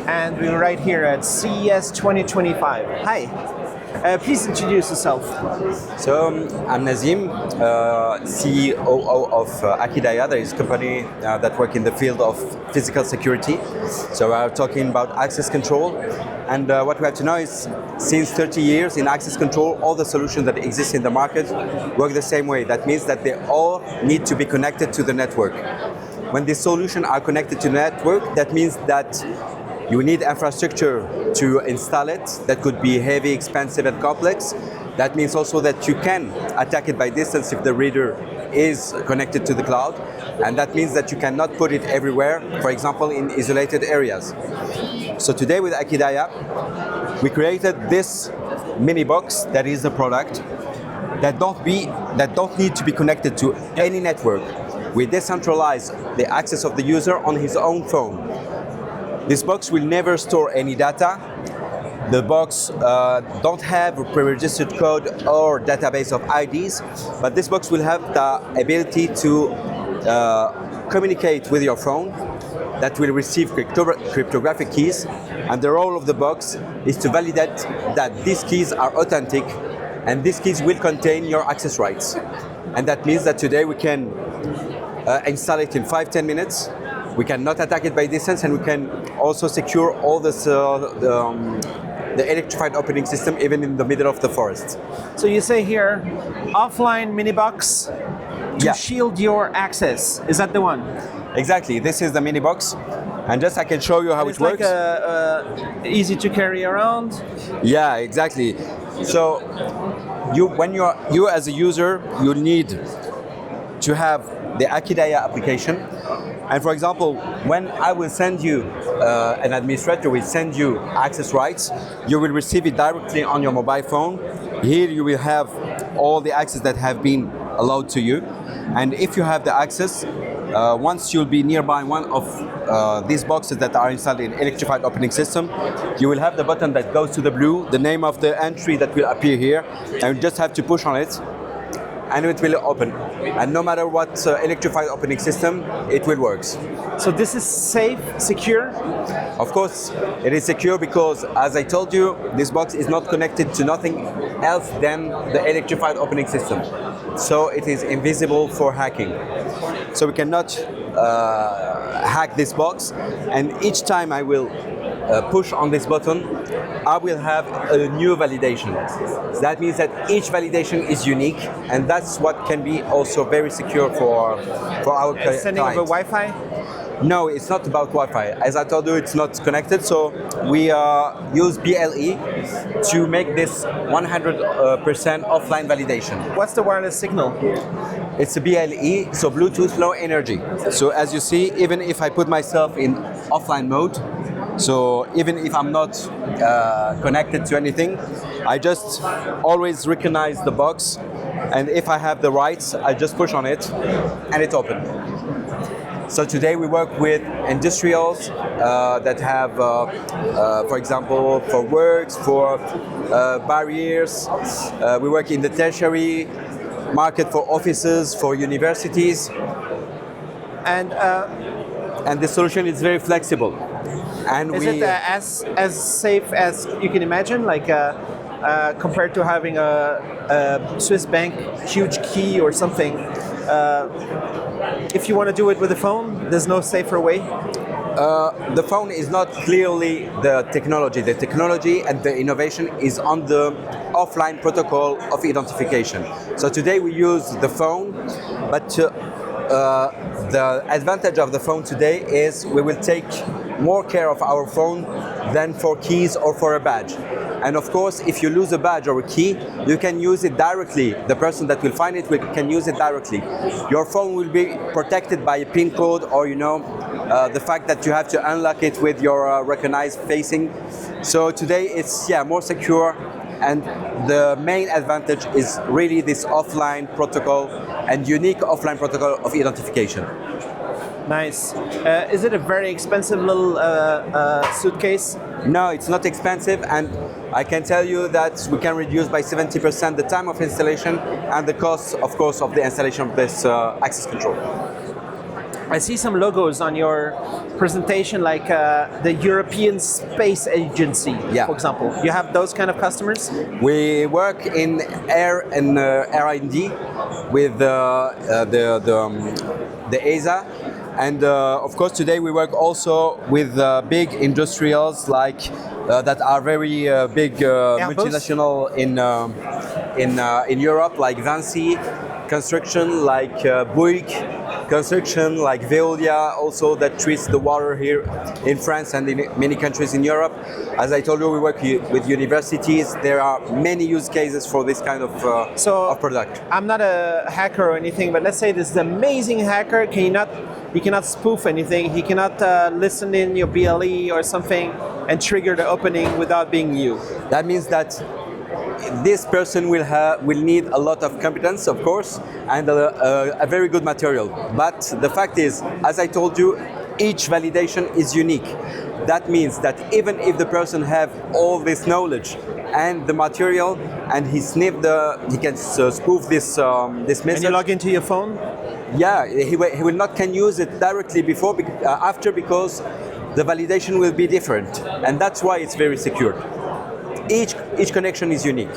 and we're right here at CES 2025. Hi, please introduce yourself. So I'm Nazim, CEO of Akidaia. That is a company that works in the field of physical security. So we're talking about access control. And what we have to know is, since 30 years in access control, all the solutions that exist in the market work the same way. That means that they all need to be connected to the network. When these solutions are connected to the network, that means that you need infrastructure to install it. That could be heavy, expensive, and complex. That means also that you can attack it by distance if the reader is connected to the cloud. And that means that you cannot put it everywhere, for example, in isolated areas. So today with Akidaia, we created this mini box that is a product that don't need to be connected to any network. We decentralize the access of the user on his own phone. This box will never store any data. The box don't have a pre-registered code or database of IDs, but this box will have the ability to communicate with your phone, that will receive cryptographic keys, and the role of the box is to validate that these keys are authentic, and these keys will contain your access rights. And that means that today we can install it in 5-10 minutes. We cannot attack it by distance, and we can also secure all this, the electrified operating system even in the middle of the forest. So you say here, offline mini box to shield your access. Is that the one? Exactly. This is the mini box, and just I can show you how it works. Like easy to carry around. Yeah, exactly. So you as a user, you need to have the Akidaia application. And for example, when I will send you, an administrator will send you access rights, you will receive it directly on your mobile phone. Here you will have all the access that have been allowed to you. And if you have the access, once you'll be nearby one of these boxes that are installed in electrified operating system, you will have the button that goes to the blue, the name of the entry that will appear here, and you just have to push on it, and it will open. And no matter what electrified operating system, it will work. So this is safe, secure? Of course, it is secure because, as I told you, this box is not connected to nothing else than the electrified operating system. So it is invisible for hacking. So we cannot hack this box, and each time I will push on this button, I will have a new validation. That means that each validation is unique, and that's what can be also very secure for our client. Sending over Wi-Fi? No, it's not about Wi-Fi. As I told you, it's not connected, so we use BLE to make this 100% offline validation. What's the wireless signal? It's a BLE, so Bluetooth Low Energy. So as you see, even if I put myself in offline mode, so even if I'm not connected to anything, I just always recognize the box, and if I have the rights, I just push on it, and it opens. So today we work with industrials that have, for example, for works, for barriers. We work in the tertiary market for offices, for universities. And the solution is very flexible. And is it as safe as you can imagine? Like compared to having a Swiss bank huge key or something, if you want to do it with a phone, there's no safer way? The phone is not clearly the technology. The technology and the innovation is on the offline protocol of identification. So today we use the phone, but the advantage of the phone today is we will take more care of our phone than for keys or for a badge. And of course, if you lose a badge or a key, you can use it directly. The person that will find it can use it directly. Your phone will be protected by a PIN code, or the fact that you have to unlock it with your recognized facing. So today it's more secure, and the main advantage is really this offline protocol and unique offline protocol of identification. Nice. Is it a very expensive little suitcase? No, it's not expensive, and I can tell you that we can reduce by 70% the time of installation and the cost, of course, of the installation of this access control. I see some logos on your presentation, like the European Space Agency, Yeah. for example. You have those kind of customers? We work in air and R&D with the ESA, and of course today we work also with big industrials like that are very big multinational in Europe, like Vinci, construction like Bouygues, construction like Veolia, also that treats the water here in France and in many countries in Europe. As I told you, we work with universities. There are many use cases for this kind of product. I'm not a hacker or anything, but let's say this amazing hacker he cannot spoof anything. He cannot listen in your BLE or something and trigger the opening without being you. That means that this person will need a lot of competence, of course, and a very good material. But the fact is, as I told you, each validation is unique. That means that even if the person have all this knowledge and the material, and he can spoof this message. And you log into your phone? Yeah, he can use it directly after, because the validation will be different, and that's why it's very secure. Each connection is unique.